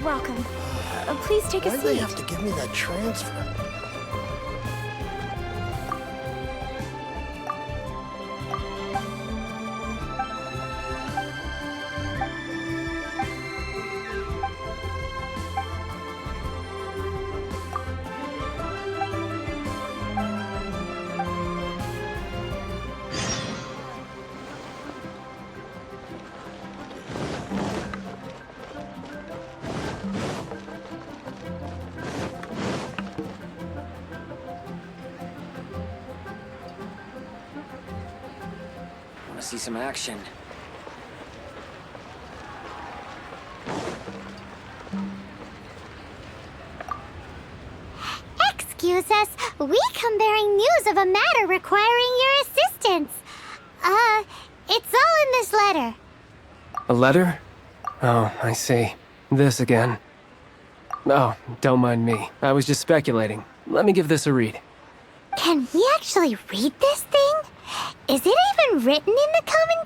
welcome. Please take a seat. Why'd they have to give me that transfer? Want to see some action? Excuse us, we come bearing news of a matter requiring your assistance. It's all in this letter. A letter? Oh, I see. This again. Oh, don't mind me. I was just speculating. Let me give this a read. Can we actually read this thing? Is it even written in the common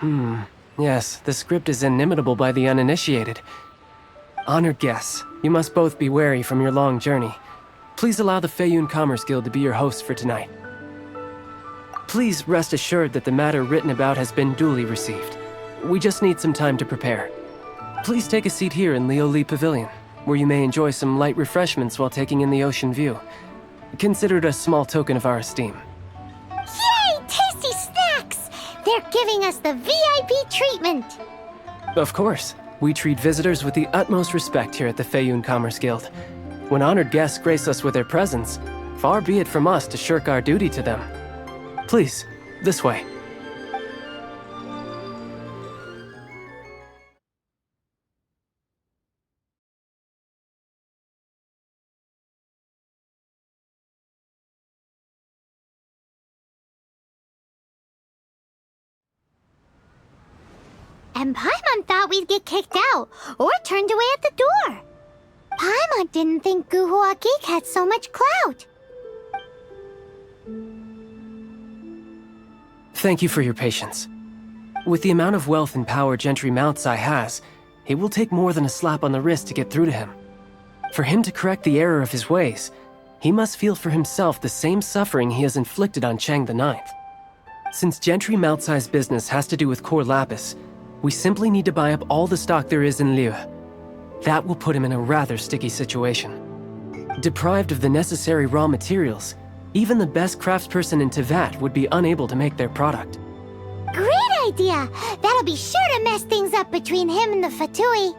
tongue? Yes, the script is inimitable by the uninitiated. Honored guests, you must both be wary from your long journey. Please allow the Feiyun Commerce Guild to be your host for tonight. Please rest assured that the matter written about has been duly received. We just need some time to prepare. Please take a seat here in Leo Lee Pavilion, where you may enjoy some light refreshments while taking in the ocean view. Consider it a small token of our esteem. Yay! Tasty snacks! They're giving us the VIP treatment! Of course. We treat visitors with the utmost respect here at the Feiyun Commerce Guild. When honored guests grace us with their presence, far be it from us to shirk our duty to them. Please, this way. And Paimon thought we'd get kicked out, or turned away at the door. Paimon didn't think Guhua Geek had so much clout. Thank you for your patience. With the amount of wealth and power Gentry Maocai has, it will take more than a slap on the wrist to get through to him. For him to correct the error of his ways, he must feel for himself the same suffering he has inflicted on Chang the Ninth. Since Gentry Maocai's business has to do with core lapis, we simply need to buy up all the stock there is in Liu. That will put him in a rather sticky situation. Deprived of the necessary raw materials, even the best craftsperson in Teyvat would be unable to make their product. Great idea! That'll be sure to mess things up between him and the Fatui.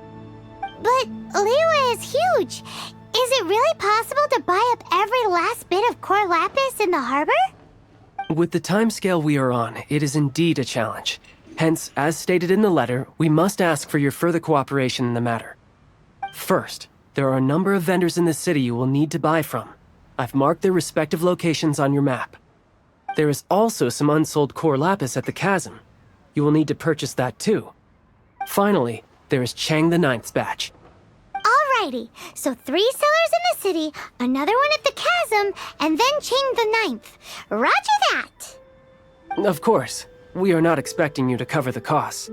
But Liu is huge. Is it really possible to buy up every last bit of core lapis in the harbor? With the timescale we are on, it is indeed a challenge. Hence, as stated in the letter, we must ask for your further cooperation in the matter. First, there are a number of vendors in the city you will need to buy from. I've marked their respective locations on your map. There is also some unsold core lapis at the chasm. You will need to purchase that too. Finally, there is Chang the Ninth's batch. Alrighty, so 3 sellers in the city, another one at the chasm, and then Chang the Ninth. Roger that! Of course. We are not expecting you to cover the costs.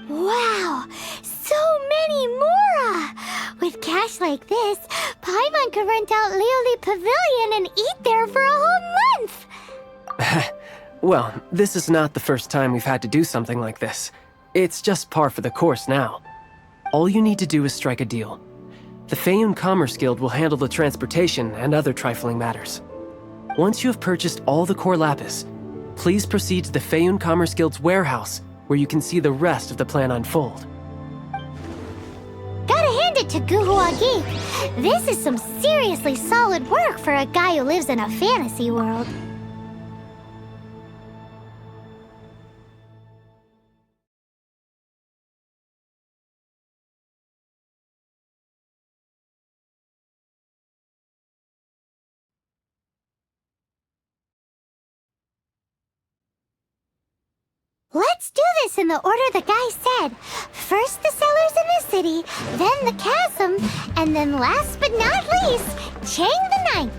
Wow, so many more! With cash like this, Paimon could rent out Lioli Pavilion and eat there for a whole month! Well, this is not the first time we've had to do something like this. It's just par for the course now. All you need to do is strike a deal. The Feiyun Commerce Guild will handle the transportation and other trifling matters. Once you have purchased all the core lapis, please proceed to the Feiyun Commerce Guild's warehouse, where you can see the rest of the plan unfold. Gotta hand it to Guhua Geek. This is some seriously solid work for a guy who lives in a fantasy world. Let's do this in the order the guy said. First the sellers in the city, then the chasm, and then last but not least, Chang the Ninth.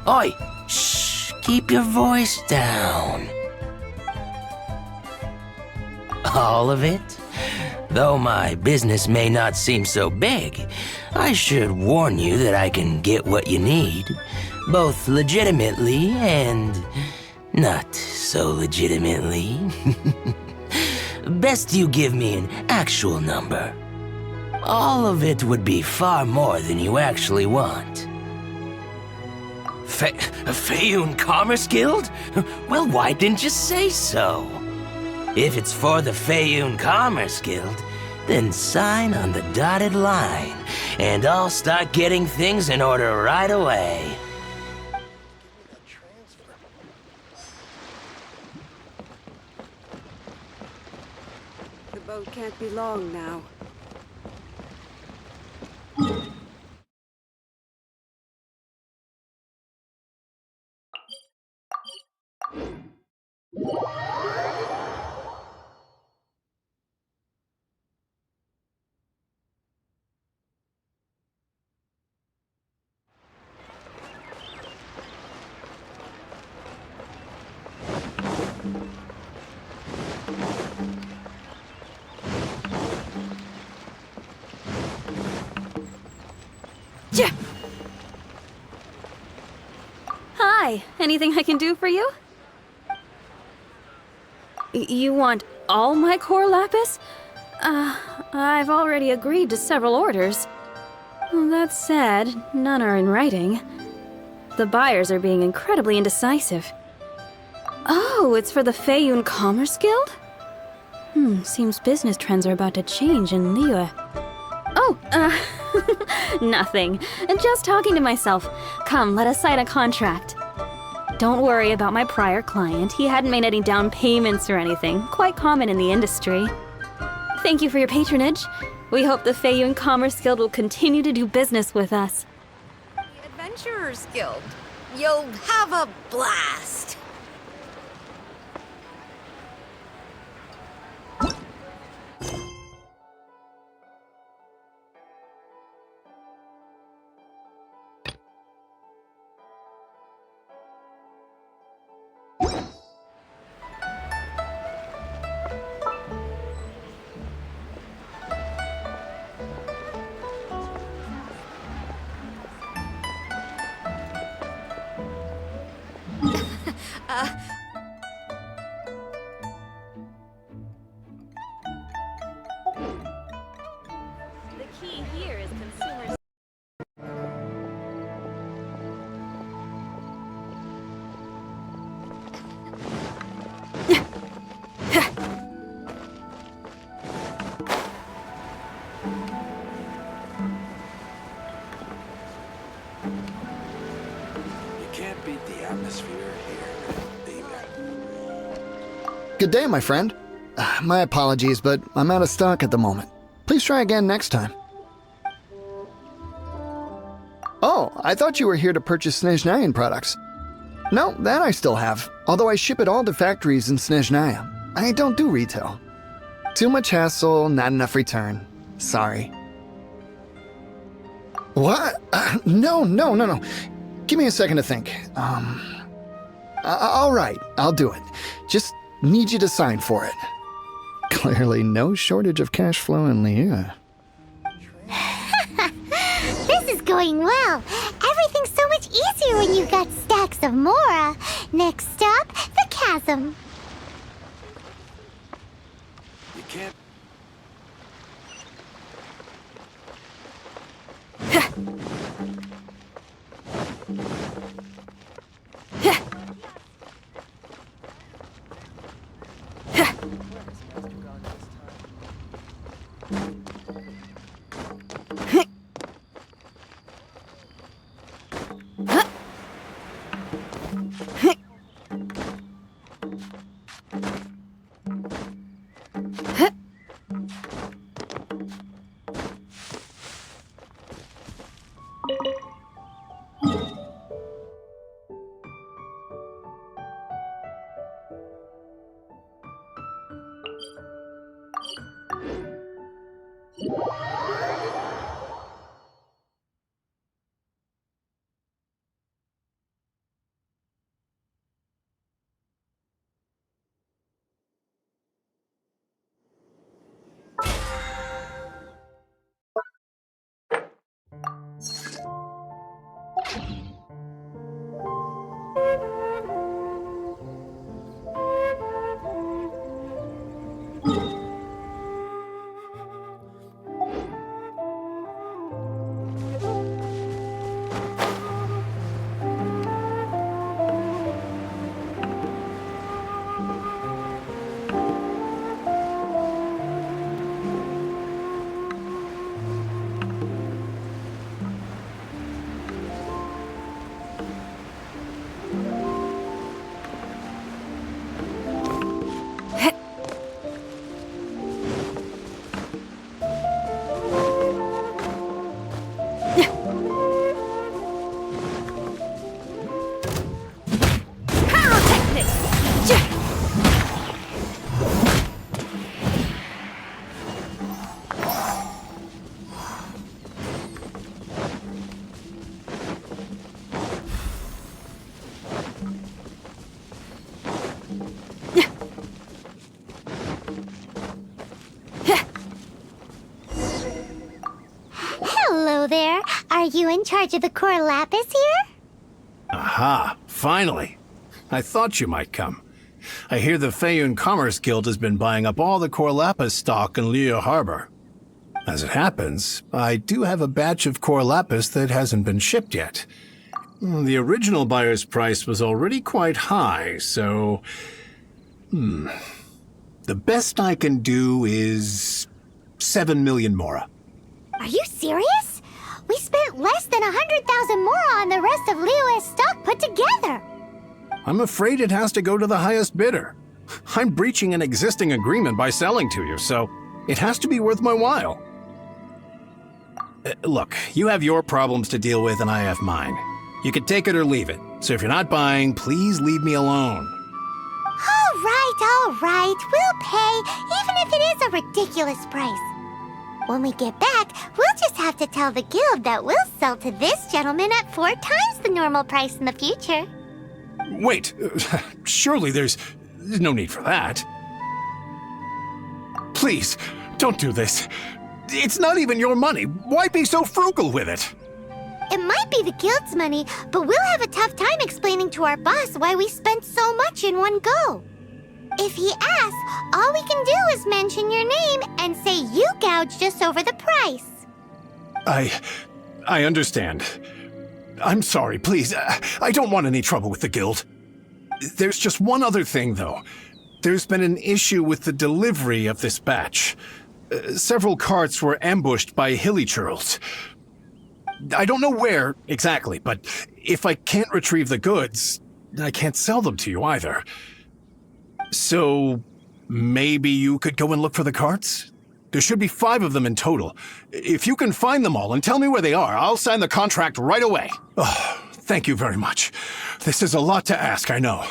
Oi! Shh! Keep your voice down. All of it? Though my business may not seem so big, I should warn you that I can get what you need, both legitimately and not so legitimately. Best you give me an actual number. All of it would be far more than you actually want. Fayoun Commerce Guild? Well, why didn't you say so? If it's for the Fayoun Commerce Guild, then sign on the dotted line, and I'll start getting things in order right away. The boat can't be long now. Hi, anything I can do for you? You want all my core lapis? I've already agreed to several orders. That said, none are in writing. The buyers are being incredibly indecisive. Oh, it's for the Fayoun Commerce Guild? Seems business trends are about to change in Liyue. Oh, nothing. Just talking to myself. Come, let us sign a contract. Don't worry about my prior client. He hadn't made any down payments or anything. Quite common in the industry. Thank you for your patronage. We hope the Fayoun Commerce Guild will continue to do business with us. The Adventurers Guild. You'll have a blast. The key here is consumers. You can't beat the atmosphere here, Good day, my friend. My apologies, but I'm out of stock at the moment. Please try again next time. Oh, I thought you were here to purchase Snezhnayan products. No, that I still have, although I ship it all to factories in Snezhnaya. I don't do retail. Too much hassle, not enough return. Sorry. What? No. Give me a second to think. All right, I'll do it. Just need you to sign for it. Clearly no shortage of cash flow in Liyue. This is going well. Everything's so much easier when you've got stacks of Mora. Next stop, the chasm. You can't. Are you in charge of the core lapis here? Aha, finally. I thought you might come. I hear the Feiyun Commerce Guild has been buying up all the core lapis stock in Liu Harbor. As it happens, I do have a batch of core lapis that hasn't been shipped yet. The original buyer's price was already quite high, so... The best I can do is 7 million mora. Are you serious? We spent less than 100,000 mora on the rest of Liu's stock put together. I'm afraid it has to go to the highest bidder. I'm breaching an existing agreement by selling to you, so it has to be worth my while. Look, you have your problems to deal with and I have mine. You can take it or leave it. So if you're not buying, please leave me alone. All right. We'll pay, even if it is a ridiculous price. When we get back, we'll just have to tell the guild that we'll sell to this gentleman at 4 times the normal price in the future. Wait, surely there's no need for that. Please, don't do this. It's not even your money. Why be so frugal with it? It might be the guild's money, but we'll have a tough time explaining to our boss why we spent so much in one go. If he asks, all we can do is mention your name and say you gouged us over the price. I understand. I'm sorry, please. I don't want any trouble with the guild. There's just one other thing, though. There's been an issue with the delivery of this batch. Several carts were ambushed by hilly churls. I don't know where exactly, but if I can't retrieve the goods, I can't sell them to you either. So maybe you could go and look for the carts? There should be 5 of them in total. If you can find them all and tell me where they are, I'll sign the contract right away. Oh, thank you very much. This is a lot to ask, I know.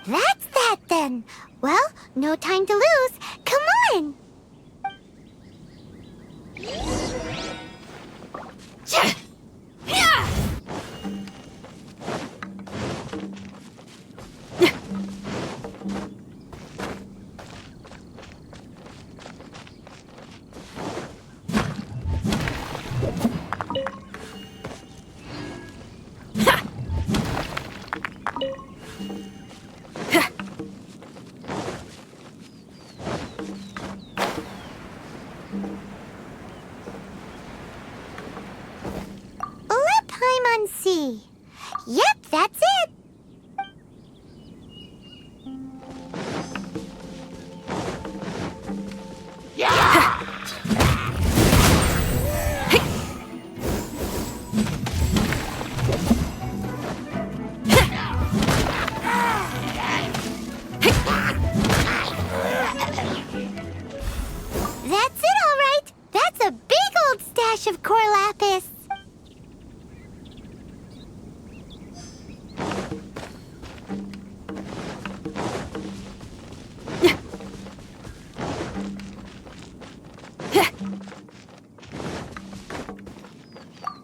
That's that then. Well, no time to lose. Come on! Let Paimon see. Yep, that's it. That's it, all right. That's a big old stash of core lapis.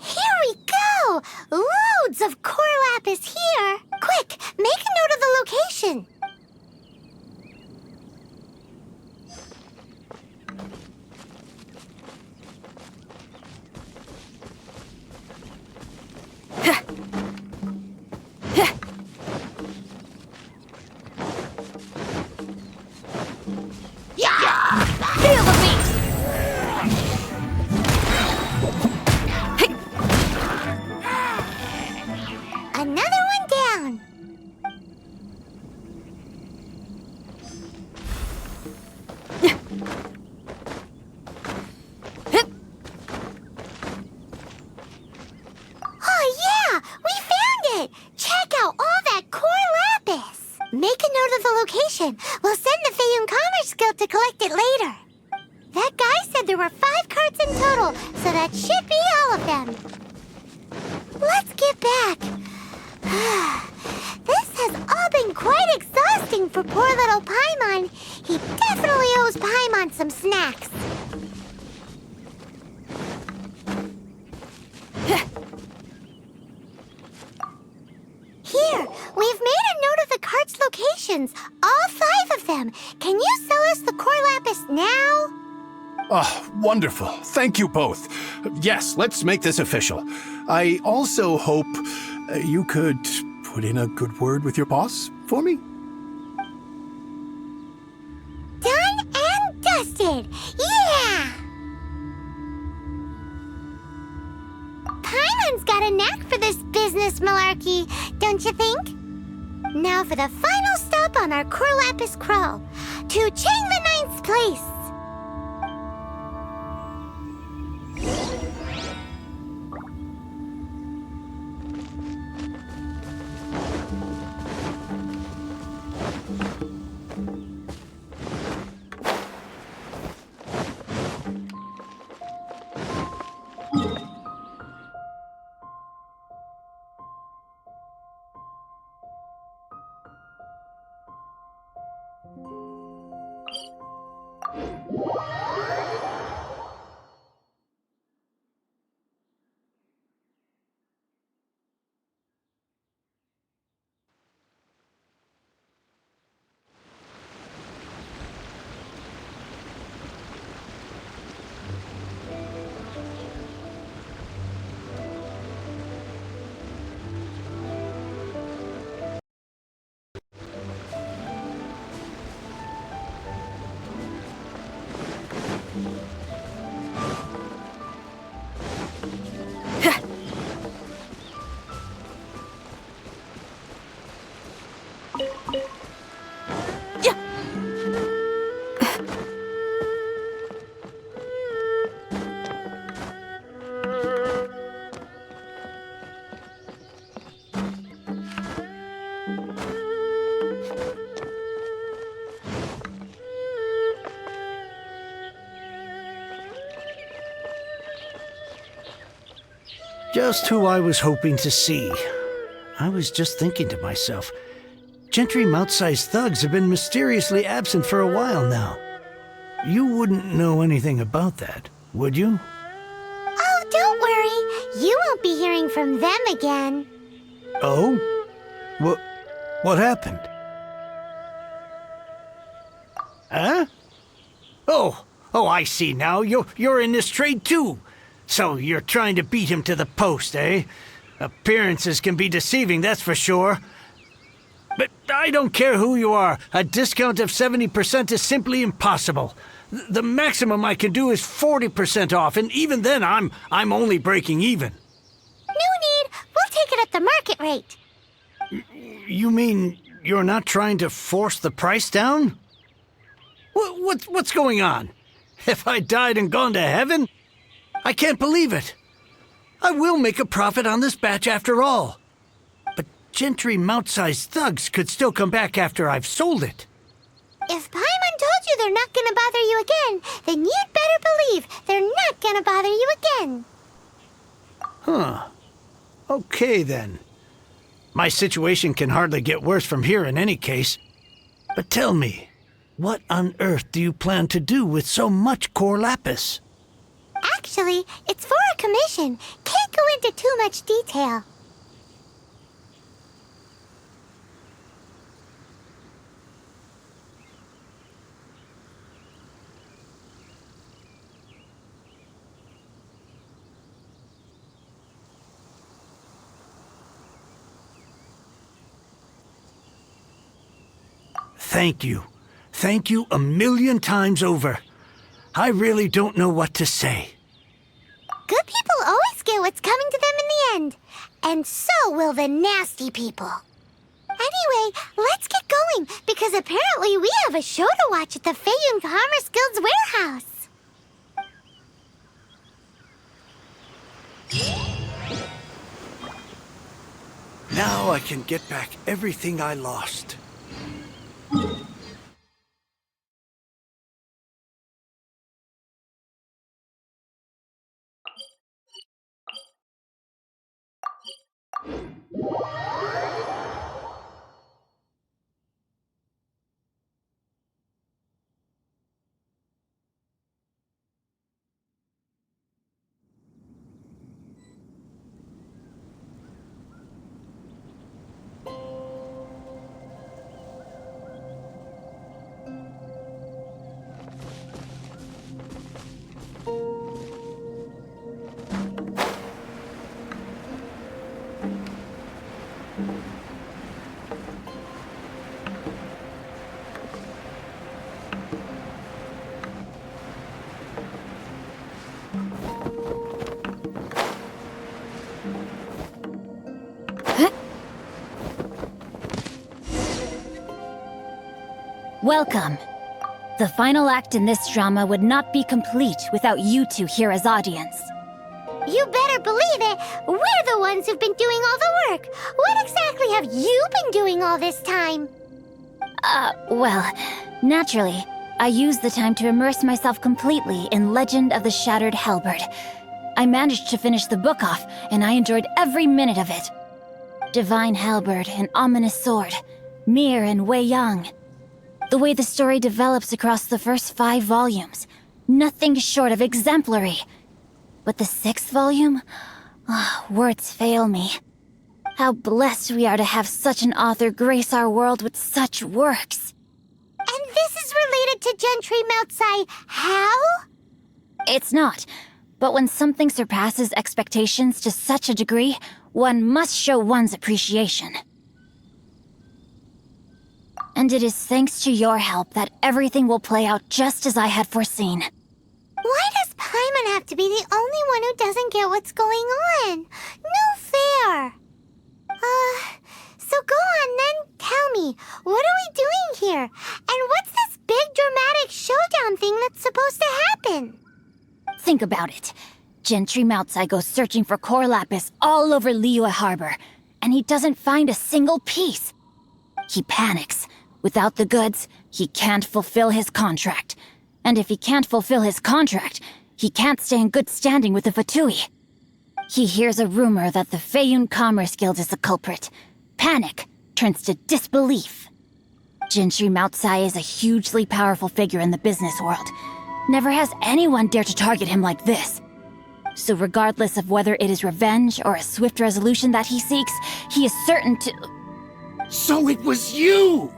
Here we go! Loads of core lapis here! Quick, make a note of the location. Feel the beat! Another one down. Oh yeah, we found it! Check out all that core lapis! Make a note of the location. We'll send the Feiyun Commerce Guild to collect it later. That guy said there were 5 carts in total, so that should be all of them. Let's get back. This has all been quite exhausting for poor little Paimon. He definitely owes Paimon some snacks. Here, we've made a note of the cart's locations, all 5 of them. Can you sell us the core lapis now? Oh, wonderful. Thank you both. Yes, let's make this official. I also hope you could put in a good word with your boss for me. Done and dusted! Yeah! Paimon's got a knack for this business malarkey, don't you think? Now for the final stop on our Corlapis crawl, to Chang the Ninth's place. Just who I was hoping to see. I was just thinking to myself, Gentry Maocai's thugs have been mysteriously absent for a while now. You wouldn't know anything about that, would you? Oh, don't worry. You won't be hearing from them again. Oh? What happened? Huh? Oh, I see now. You're in this trade too. So you're trying to beat him to the post, eh? Appearances can be deceiving, that's for sure. But I don't care who you are. A discount of 70% is simply impossible. The maximum I can do is 40% off, and even then I'm only breaking even. No need. We'll take it at the market rate. You mean you're not trying to force the price down? What's going on? Have I died and gone to heaven? I can't believe it. I will make a profit on this batch after all. But Gentry Maocai's thugs could still come back after I've sold it. If Paimon told you they're not gonna bother you again, then you'd better believe they're not gonna bother you again. Huh. Okay then. My situation can hardly get worse from here in any case. But tell me, what on earth do you plan to do with so much core lapis? Actually, it's for a commission. Can't go into too much detail. Thank you. Thank you a million times over. I really don't know what to say. Good people always get what's coming to them in the end. And so will the nasty people. Anyway, let's get going, because apparently we have a show to watch at the Feiyun Commerce Guild's warehouse. Now I can get back everything I lost. Welcome. The final act in this drama would not be complete without you two here as audience. You better believe it. We're the ones who've been doing all the work. What exactly have you been doing all this time? Well, naturally, I used the time to immerse myself completely in Legend of the Shattered Halberd. I managed to finish the book off, and I enjoyed every minute of it. Divine Halberd, an ominous sword, Mir and Wei Yang. The way the story develops across the first 5 volumes, nothing short of exemplary. But the 6th volume? Words fail me. How blessed we are to have such an author grace our world with such works. And this is related to Gentry Maocai. How? It's not. But when something surpasses expectations to such a degree, one must show one's appreciation. And it is thanks to your help that everything will play out just as I had foreseen. Why does Paimon have to be the only one who doesn't get what's going on? No fair. So go on then, tell me, what are we doing here? And what's this big dramatic showdown thing that's supposed to happen? Think about it. Gentry Maocai goes searching for core lapis all over Liyue Harbor, and he doesn't find a single piece. He panics. Without the goods, he can't fulfill his contract. And if he can't fulfill his contract, he can't stay in good standing with the Fatui. He hears a rumor that the Feiyun Commerce Guild is the culprit. Panic turns to disbelief. Gentry Maocai is a hugely powerful figure in the business world. Never has anyone dared to target him like this. So regardless of whether it is revenge or a swift resolution that he seeks, he is certain to... So it was you!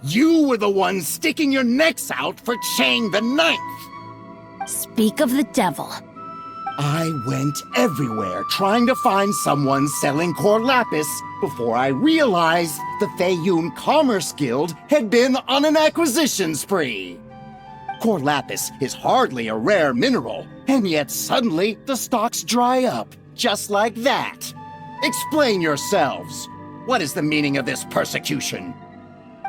You were the one sticking your necks out for Chang the Ninth! Speak of the devil. I went everywhere trying to find someone selling core lapis before I realized the Feiyun Commerce Guild had been on an acquisition spree. Core lapis is hardly a rare mineral, and yet suddenly the stocks dry up, just like that. Explain yourselves. What is the meaning of this persecution?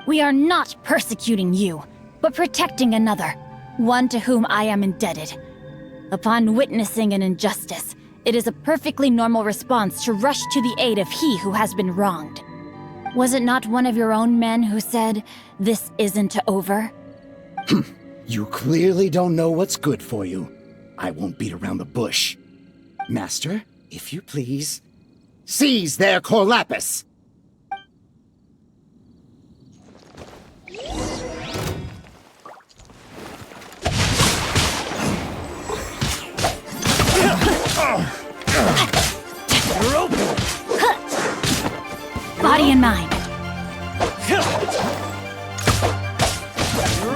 We are not persecuting you, but protecting another, one to whom I am indebted. Upon witnessing an injustice, it is a perfectly normal response to rush to the aid of he who has been wronged. Was it not one of your own men who said, "This isn't over"? You clearly don't know what's good for you. I won't beat around the bush. Master, if you please, seize their core lapis! Body and mind. You're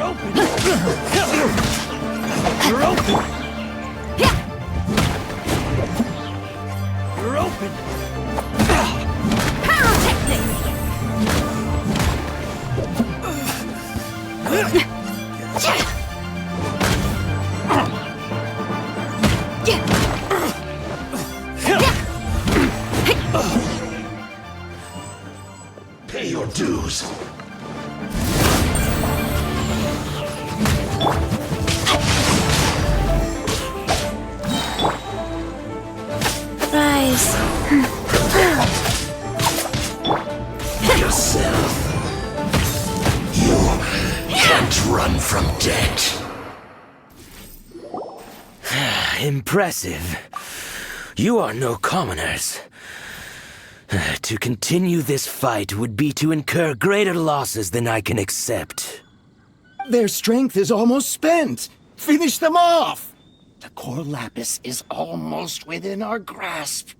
open. You're open. You're open. Pay your dues. Rise. Yourself. You can't run from debt. Impressive. You are no commoners. To continue this fight would be to incur greater losses than I can accept. Their strength is almost spent. Finish them off! The core lapis is almost within our grasp.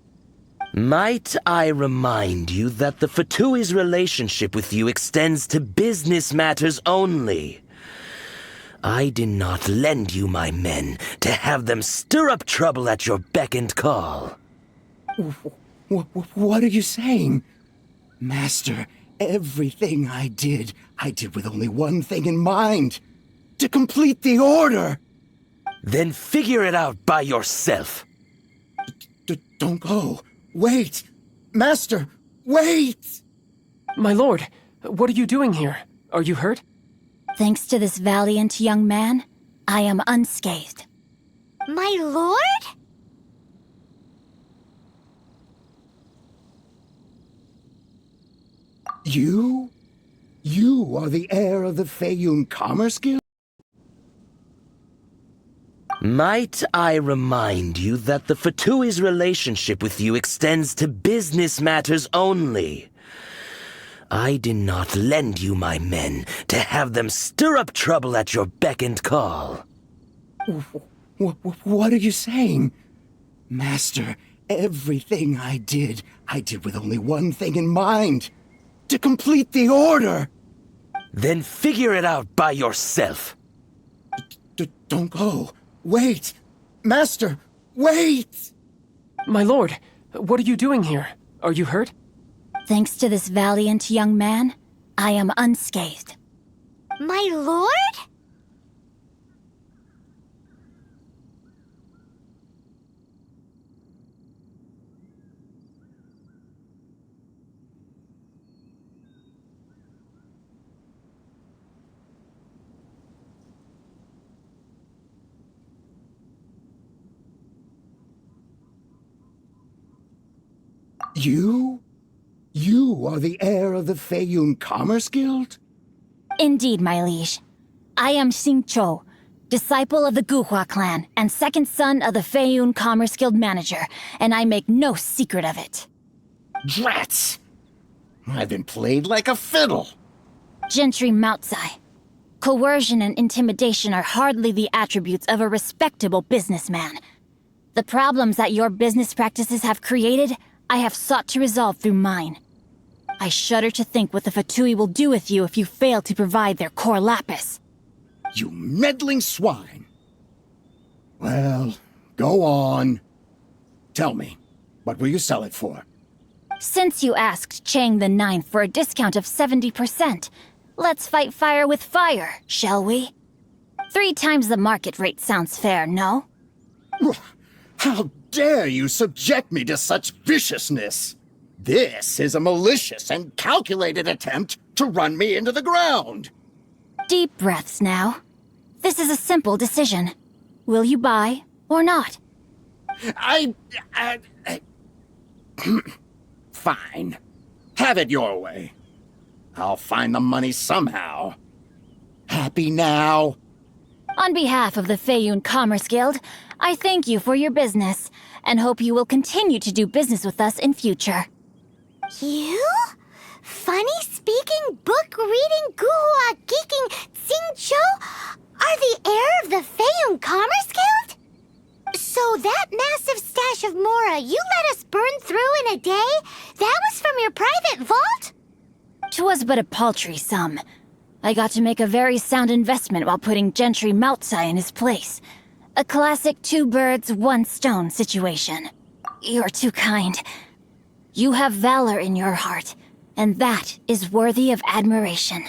Might I remind you that the Fatui's relationship with you extends to business matters only? I did not lend you my men to have them stir up trouble at your beck and call. What are you saying? Master, everything I did with only one thing in mind. To complete the order. Then figure it out by yourself. Don't go. Wait. Master, wait! My lord, what are you doing here? Are you hurt? Thanks to this valiant young man, I am unscathed. My lord? You? You are the heir of the Feiyun Commerce Guild? Might I remind you that the Fatui's relationship with you extends to business matters only? I did not lend you my men to have them stir up trouble at your beck and call. What are you saying? Master, everything I did with only one thing in mind. To complete the order! Then figure it out by yourself. Don't go. Wait! Master, wait! My lord, what are you doing here? Are you hurt? Thanks to this valiant young man, I am unscathed. My lord? You? You are the heir of the Feiyun Commerce Guild? Indeed, my liege. I am Xingqiu, disciple of the Guhua clan and second son of the Feiyun Commerce Guild manager, and I make no secret of it. Drats! I've been played like a fiddle. Gentry Maocai. Coercion and intimidation are hardly the attributes of a respectable businessman. The problems that your business practices have created, I have sought to resolve through mine. I shudder to think what the Fatui will do with you if you fail to provide their core lapis. You meddling swine! Well, go on. Tell me, what will you sell it for? Since you asked Chang the Ninth for a discount of 70%, let's fight fire with fire, shall we? 3 times the market rate sounds fair, no? How dare you subject me to such viciousness? This is a malicious and calculated attempt to run me into the ground. Deep breaths now. This is a simple decision. Will you buy or not? Fine. Have it your way. I'll find the money somehow. Happy now? On behalf of the Feiyun Commerce Guild, I thank you for your business, and hope you will continue to do business with us in future. You? Funny-speaking, book-reading, guhua geeking Xingqiu are the heir of the Feiyun Commerce Guild? So that massive stash of Mora you let us burn through in a day, that was from your private vault? 'Twas but a paltry sum. I got to make a very sound investment while putting Gentry Maocai in his place. A classic 2 birds, 1 stone situation. You're too kind. You have valor in your heart, and that is worthy of admiration.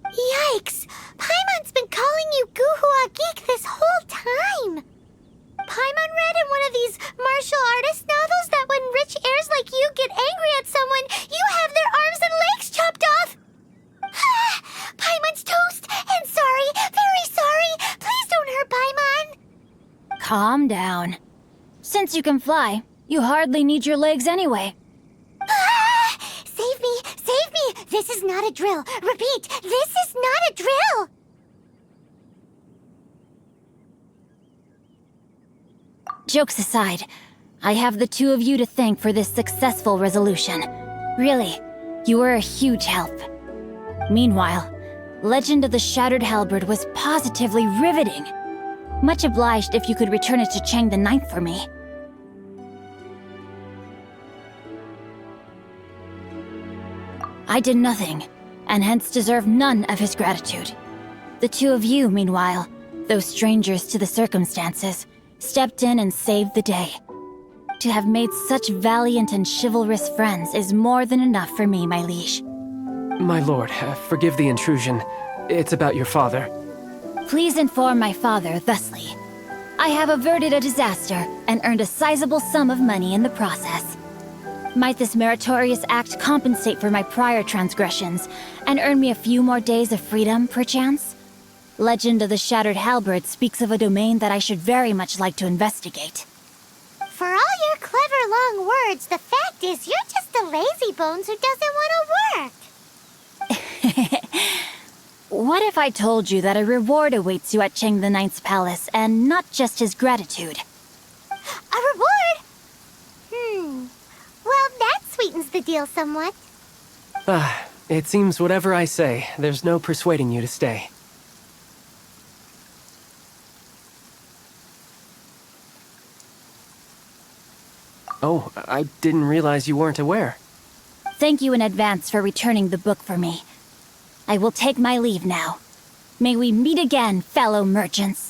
Yikes! Paimon's been calling you Guhua Geek this whole time! Paimon read in one of these martial artist novels that when rich heirs like you get angry at someone, you have their arms and legs chopped off! Paimon's toast! And sorry, very sorry! Please don't hurt Paimon! Calm down. Since you can fly, you hardly need your legs anyway. Save me! Save me! This is not a drill! Repeat, this is not a drill! Jokes aside, I have the 2 of you to thank for this successful resolution. Really, you were a huge help. Meanwhile, Legend of the Shattered Halberd was positively riveting. Much obliged if you could return it to Chang the Ninth for me. I did nothing, and hence deserve none of his gratitude. The 2 of you, meanwhile, though strangers to the circumstances, stepped in and saved the day. To have made such valiant and chivalrous friends is more than enough for me, my liege. My lord, forgive the intrusion. It's about your father. Please inform my father thusly. I have averted a disaster and earned a sizable sum of money in the process. Might this meritorious act compensate for my prior transgressions and earn me a few more days of freedom, perchance? Legend of the Shattered Halberd speaks of a domain that I should very much like to investigate. For all your clever long words, the fact is you're just a lazybones who doesn't want to work. What if I told you that a reward awaits you at Cheng the Ninth's palace, and not just his gratitude? A reward? Well, that sweetens the deal somewhat. It seems whatever I say, there's no persuading you to stay. Oh, I didn't realize you weren't aware. Thank you in advance for returning the book for me. I will take my leave now. May we meet again, fellow merchants.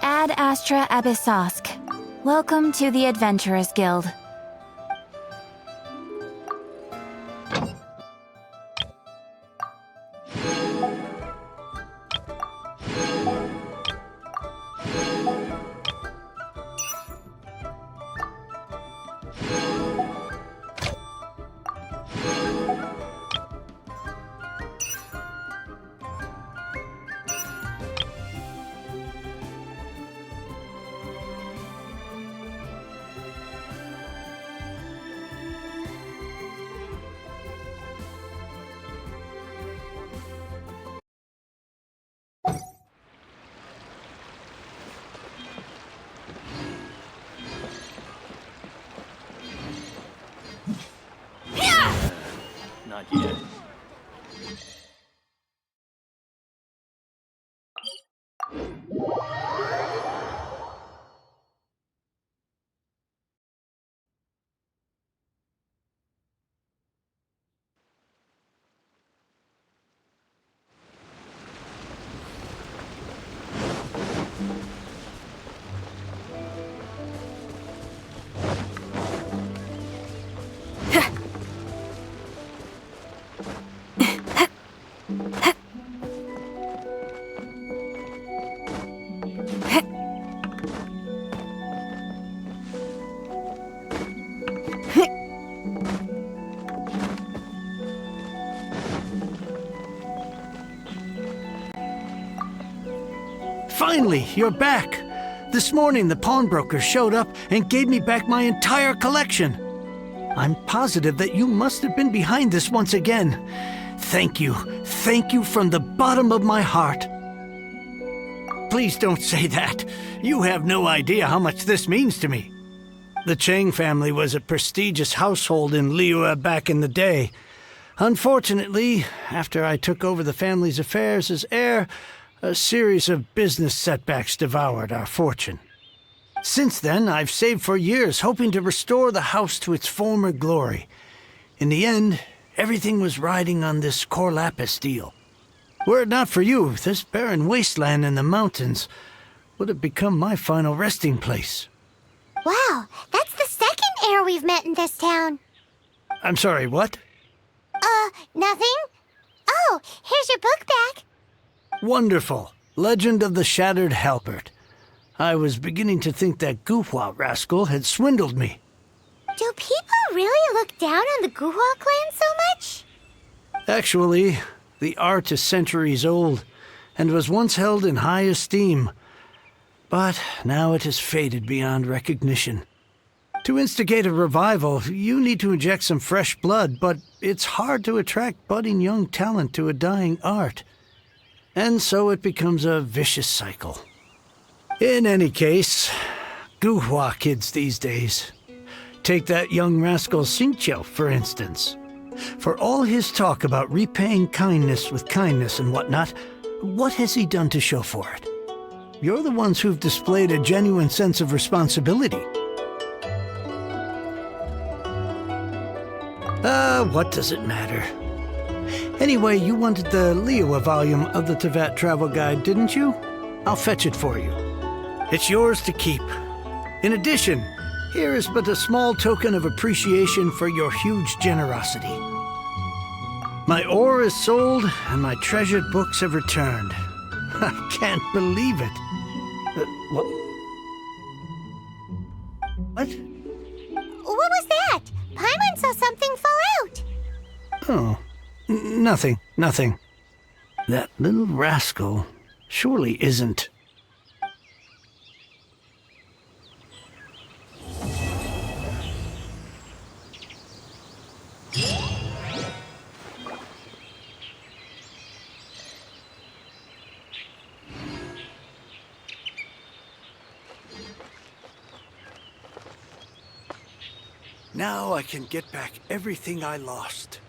Ad Astra Abyssosk. Welcome to the Adventurers Guild. Not yet. Finally, you're back. This morning, the pawnbroker showed up and gave me back my entire collection. I'm positive that you must have been behind this once again. Thank you. Thank you from the bottom of my heart. Please don't say that. You have no idea how much this means to me. The Cheng family was a prestigious household in Liyue back in the day. Unfortunately, after I took over the family's affairs as heir, a series of business setbacks devoured our fortune. Since then, I've saved for years, hoping to restore the house to its former glory. In the end, everything was riding on this core lapis deal. Were it not for you, this barren wasteland in the mountains would have become my final resting place. Wow, that's the second heir we've met in this town. I'm sorry, what? Nothing? Oh, here's your book back. Wonderful. Legend of the Shattered Halberd. I was beginning to think that Guhua rascal had swindled me. Do people really look down on the Guhua clan so much? Actually, the art is centuries old and was once held in high esteem. But now it has faded beyond recognition. To instigate a revival, you need to inject some fresh blood, but it's hard to attract budding young talent to a dying art. And so it becomes a vicious cycle. In any case, Guhua kids these days. Take that young rascal Xingqiu, for instance. For all his talk about repaying kindness with kindness and whatnot, what has he done to show for it? You're the ones who've displayed a genuine sense of responsibility. What does it matter? Anyway, you wanted the Liyue volume of the Teyvat travel guide, didn't you? I'll fetch it for you. It's yours to keep. In addition, here is but a small token of appreciation for your huge generosity. My ore is sold, and my treasured books have returned. I can't believe it. What? What? What was that? Paimon saw something fall out. Oh, nothing. That little rascal surely isn't... Now I can get back everything I lost.